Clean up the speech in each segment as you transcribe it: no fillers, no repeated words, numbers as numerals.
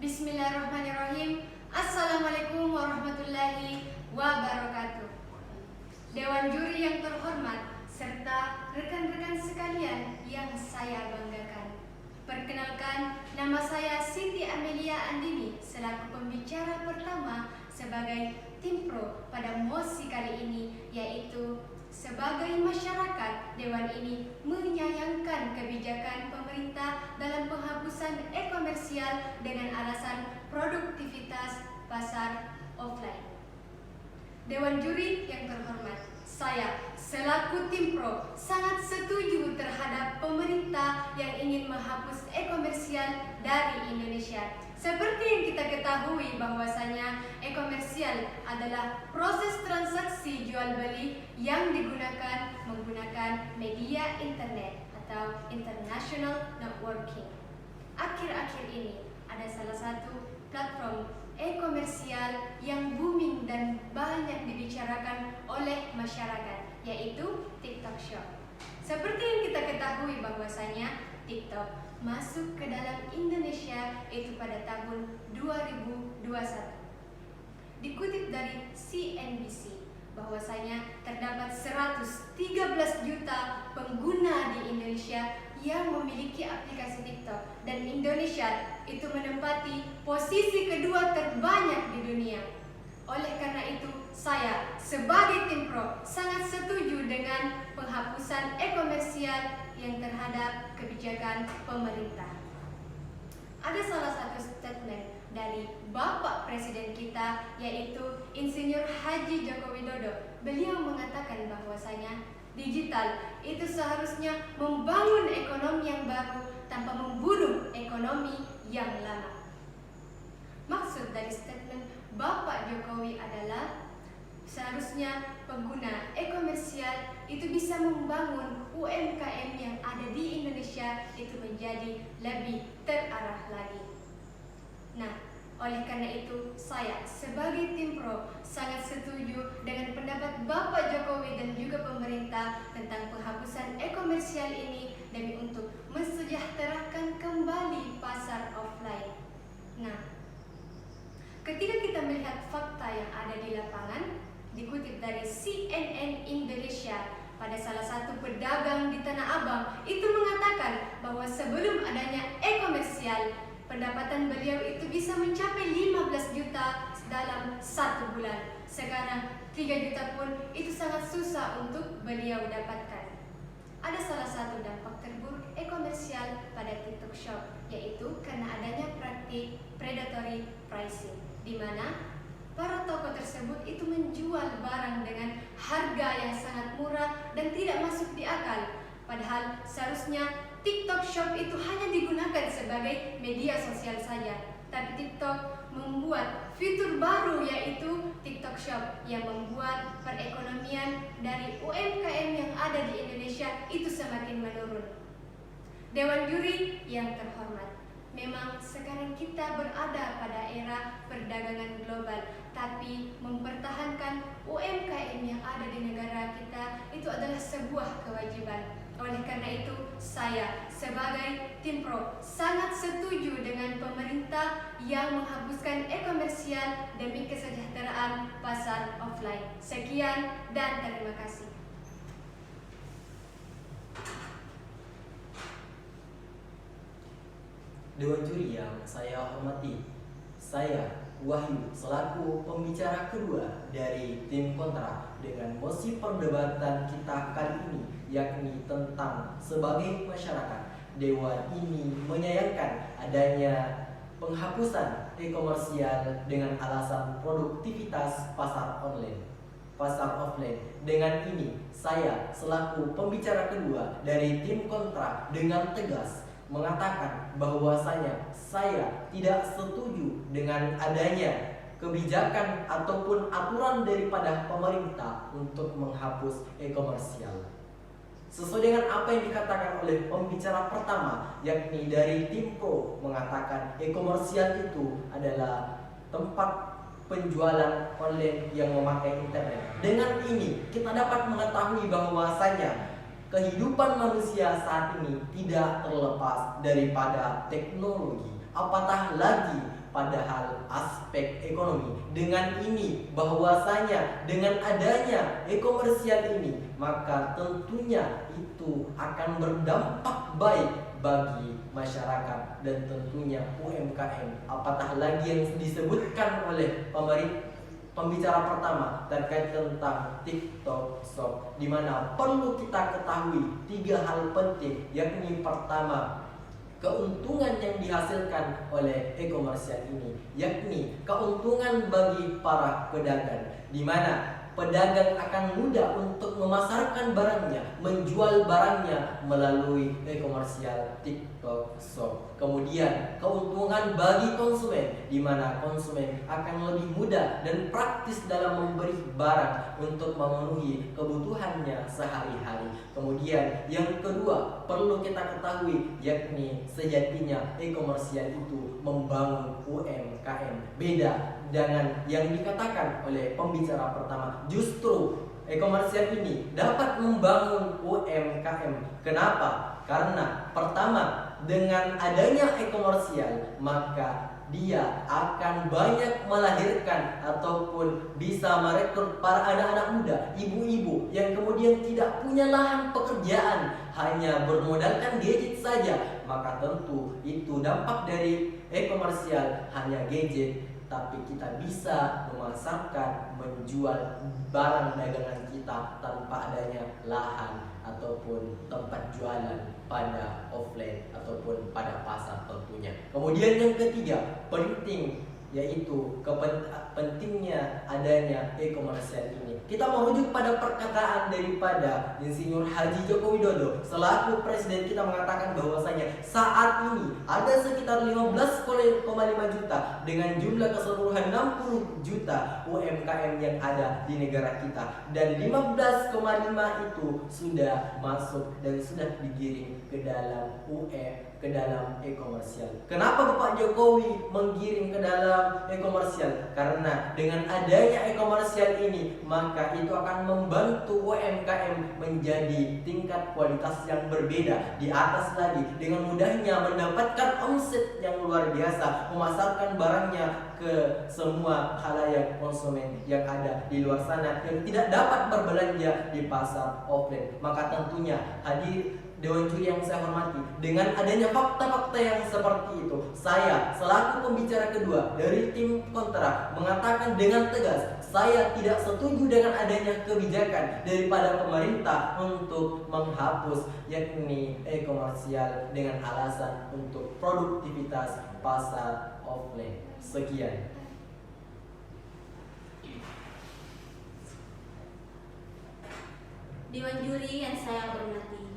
Bismillahirrahmanirrahim. Assalamualaikum warahmatullahi wabarakatuh. Dewan juri yang terhormat serta rekan-rekan sekalian yang saya banggakan. Perkenalkan, nama saya Siti Amelia Andini selaku pembicara pertama sebagai tim pro pada mosi kali ini, yaitu sebagai masyarakat, Dewan ini menyayangkan kebijakan pemerintah dalam penghapusan e-komersial dengan alasan produktivitas pasar offline. Dewan juri yang terhormat, saya selaku tim pro sangat setuju terhadap pemerintah yang ingin menghapus e-komersial dari Indonesia. Seperti yang kita ketahui bahwasanya e-komersial adalah proses transaksi jual beli yang digunakan menggunakan media internet atau international networking. Akhir-akhir ini ada salah satu platform e-komersial yang booming dan banyak dibicarakan oleh masyarakat, yaitu TikTok Shop. Seperti yang kita ketahui bahwasanya TikTok masuk ke dalam Indonesia itu pada tahun 2021. Dikutip dari CNBC bahwasanya terdapat 113 juta pengguna di Indonesia yang memiliki aplikasi TikTok, dan Indonesia itu menempati posisi kedua terbanyak di dunia. Oleh karena itu, saya sebagai tim pro sangat setuju dengan penghapusan e-komersial yang terhadap kebijakan pemerintah. Ada salah satu statement dari Bapak Presiden kita, yaitu Insinyur Haji Joko Widodo. Beliau mengatakan bahwasanya digital itu seharusnya membangun ekonomi yang baru tanpa membunuh ekonomi yang lama. Maksud dari statement Bapak Jokowi adalah seharusnya pengguna e-komersial itu bisa membangun UMKM yang ada di Indonesia itu menjadi lebih terarah lagi. Nah, oleh karena itu saya sebagai tim pro sangat setuju dengan pendapat Bapak Jokowi dan juga pemerintah tentang penghapusan e-komersial ini demi untuk mensejahterakan kembali pasar offline. Nah, ketika kita melihat fakta yang ada di lapangan, dikutip dari CNN Indonesia, pada salah satu pedagang di Tanah Abang itu mengatakan bahwa sebelum adanya e-komersial, pendapatan beliau itu bisa mencapai 15 juta dalam 1 bulan. Sekarang 3 juta pun itu sangat susah untuk beliau dapatkan. Ada salah satu dampak terburuk e-komersial pada TikTok Shop, yaitu karena adanya praktik predatory pricing, di mana para toko tersebut itu menjual barang dengan harga yang sangat murah dan tidak masuk di akal. Padahal seharusnya TikTok Shop itu hanya digunakan sebagai media sosial saja. Tapi TikTok membuat fitur baru, yaitu TikTok Shop, yang membuat perekonomian dari UMKM yang ada di Indonesia itu semakin menurun. Dewan juri yang terhormat, memang sekarang kita berada pada era perdagangan global, tapi mempertahankan UMKM yang ada di negara kita itu adalah sebuah kewajiban. Oleh karena itu, saya sebagai tim pro sangat setuju dengan pemerintah yang menghapuskan e-komersial demi kesejahteraan pasar offline. Sekian dan terima kasih. Dewan juri yang saya hormati, saya Wahyu selaku pembicara kedua dari tim kontra dengan mosi perdebatan kita kali ini, yakni tentang sebagai masyarakat, Dewan ini menyayangkan adanya penghapusan e-komersial dengan alasan produktivitas pasar offline. Dengan ini, saya selaku pembicara kedua dari tim kontra dengan tegas mengatakan bahwasanya saya tidak setuju dengan adanya kebijakan ataupun aturan daripada pemerintah untuk menghapus e-komersial. Sesuai dengan apa yang dikatakan oleh pembicara pertama, yakni dari tim pro, mengatakan e-komersial itu adalah tempat penjualan online yang memakai internet. Dengan ini kita dapat mengetahui bahwasanya kehidupan manusia saat ini tidak terlepas daripada teknologi. apatah lagi padahal aspek ekonomi. Dengan ini bahwasanya dengan adanya e-komersial ini, maka tentunya itu akan berdampak baik bagi masyarakat dan tentunya UMKM. Apatah lagi yang disebutkan oleh pembicara pertama terkait tentang TikTok Shop, di mana perlu kita ketahui 3 hal penting, yakni pertama, keuntungan yang dihasilkan oleh e-komersial ini, yakni keuntungan bagi para pedagang, di mana pedagang akan mudah untuk memasarkan barangnya, menjual barangnya melalui e-komersial TikTok Shop. Kemudian keuntungan bagi konsumen, di mana konsumen akan lebih mudah dan praktis dalam memberi barang untuk memenuhi kebutuhannya sehari-hari. Kemudian yang kedua perlu kita ketahui, yakni sejatinya e-komersial itu membangun UMKM. Beda dengan yang dikatakan oleh pembicara pertama, justru e-komersial ini dapat membangun UMKM. Kenapa? Karena pertama, dengan adanya e-komersial, maka dia akan banyak melahirkan ataupun bisa merekrut para anak-anak muda, ibu-ibu yang kemudian tidak punya lahan pekerjaan, hanya bermodalkan gadget saja. Maka tentu itu dampak dari e-komersial, hanya gadget, tapi kita bisa memasarkan, menjual barang dagangan kita tanpa adanya lahan ataupun tempat jualan pada offline ataupun pada pasar tentunya. Kemudian yang ketiga penting, yaitu pentingnya adanya e-komersial ini. Kita merujuk pada perkataan daripada Insinyur Haji Joko Widodo selaku presiden kita, mengatakan bahwasanya saat ini ada sekitar 15,5 juta dengan jumlah keseluruhan 60 juta UMKM yang ada di negara kita, dan 15,5 itu sudah masuk dan sudah digiring ke dalam ke dalam e-komersial. Kenapa Bapak Jokowi menggiring ke dalam e-komersial? Karena dengan adanya e-komersial ini, maka itu akan membantu UMKM menjadi tingkat kualitas yang berbeda. Di atas lagi, dengan mudahnya mendapatkan omset yang luar biasa, memasarkan barangnya ke semua khalayak konsumen yang ada di luar sana yang tidak dapat berbelanja di pasar offline. Maka tentunya hadir Dewan Juri yang saya hormati, dengan adanya fakta-fakta yang seperti itu, saya selaku pembicara kedua dari tim kontra mengatakan dengan tegas, saya tidak setuju dengan adanya kebijakan daripada pemerintah untuk menghapus yakni e-komersial dengan alasan untuk produktivitas pasar offline. Sekian. Dewan Juri yang saya hormati,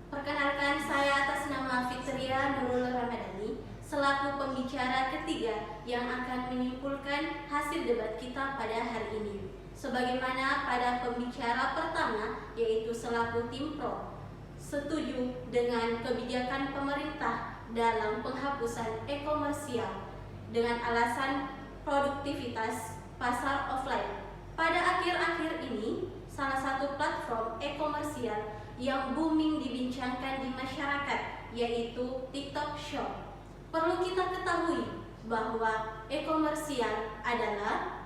perkenalkan, saya atas nama Fitria Nurul Ramadhani selaku pembicara ketiga yang akan menyimpulkan hasil debat kita pada hari ini. Sebagaimana pada pembicara pertama, yaitu selaku tim pro, setuju dengan kebijakan pemerintah dalam penghapusan e-komersial dengan alasan produktivitas pasar offline. Pada akhir-akhir ini, salah satu platform e-komersial yang booming dibincangkan di masyarakat, yaitu TikTok Shop. Perlu kita ketahui bahwa e-komersial adalah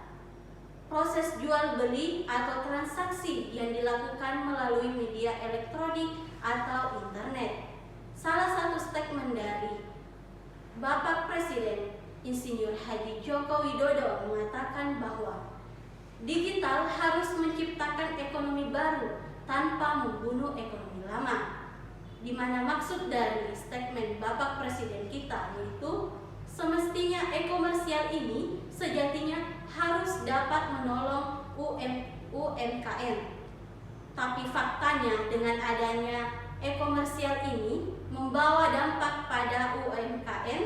proses jual beli atau transaksi yang dilakukan melalui media elektronik atau internet. Salah satu statement dari Bapak Presiden Insinyur Haji Joko Widodo mengatakan bahwa digital harus menciptakan ekonomi baru tanpa membunuh ekonomi lama, di mana maksud dari statement Bapak Presiden kita yaitu semestinya e-komersial ini sejatinya harus dapat menolong UMKM. Tapi faktanya dengan adanya e-komersial ini membawa dampak pada UMKM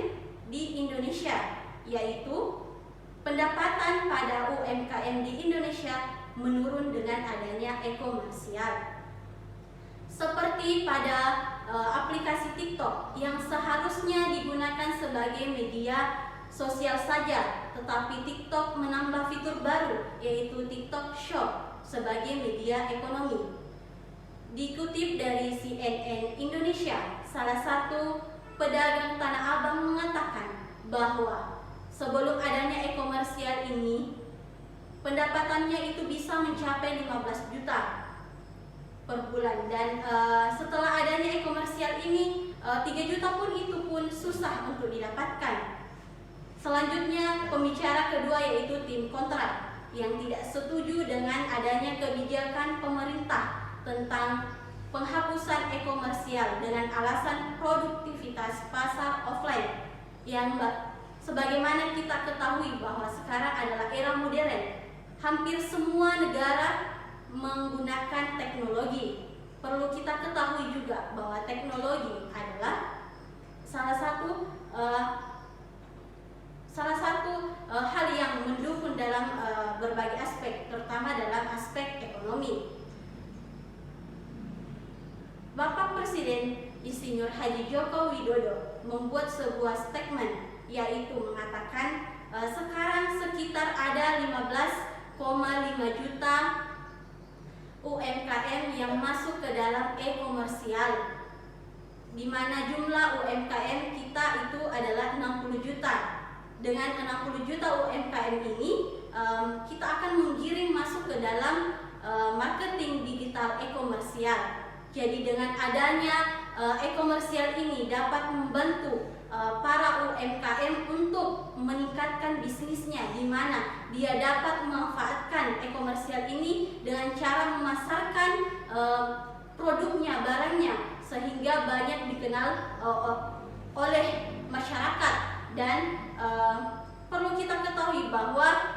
di Indonesia, yaitu pendapatan pada UMKM di Indonesia menurun dengan adanya e-komersial. Seperti pada aplikasi TikTok yang seharusnya digunakan sebagai media sosial saja, tetapi TikTok menambah fitur baru yaitu TikTok Shop sebagai media ekonomi. Dikutip dari CNN Indonesia, salah satu pedagang Tanah Abang mengatakan merasakan bahwa sebelum adanya e-komersial ini pendapatannya itu bisa mencapai 15 juta per bulan, dan setelah adanya e-komersial ini 3 juta pun itu pun susah untuk didapatkan. Selanjutnya pembicara kedua yaitu tim kontra yang tidak setuju dengan adanya kebijakan pemerintah tentang penghapusan e-komersial dengan alasan produktivitas pasar offline, yang sebagaimana kita ketahui bahwa sekarang adalah era modern. Hampir semua negara menggunakan teknologi. Perlu kita ketahui juga bahwa teknologi adalah salah satu hal yang mendukung dalam berbagai aspek, terutama dalam aspek ekonomi. Bapak Presiden Insinyur Haji Joko Widodo membuat sebuah statement, yaitu mengatakan sekarang sekitar ada 15,5 juta UMKM yang masuk ke dalam e-komersial, di mana jumlah UMKM kita itu adalah 60 juta. Dengan 60 juta UMKM ini kita akan menggiring masuk ke dalam marketing digital e-komersial. Jadi dengan adanya e-komersial ini dapat membantu para UMKM untuk meningkatkan bisnisnya, di mana dia dapat memanfaatkan e-komersial ini dengan cara memasarkan produknya, barangnya, sehingga banyak dikenal oleh masyarakat. Dan perlu kita ketahui bahwa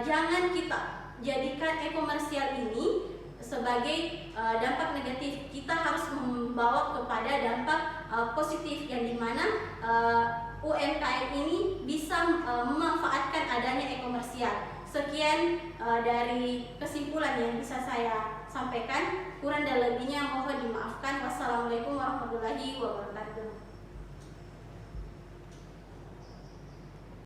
jangan kita jadikan e-komersial ini sebagai dampak negatif. Kita harus membawa kepada dampak positif, yang dimana UMKM ini bisa memanfaatkan adanya e-komersial. Sekian dari kesimpulan yang bisa saya sampaikan. Kurang dan lebihnya mohon dimaafkan. Wassalamualaikum warahmatullahi wabarakatuh.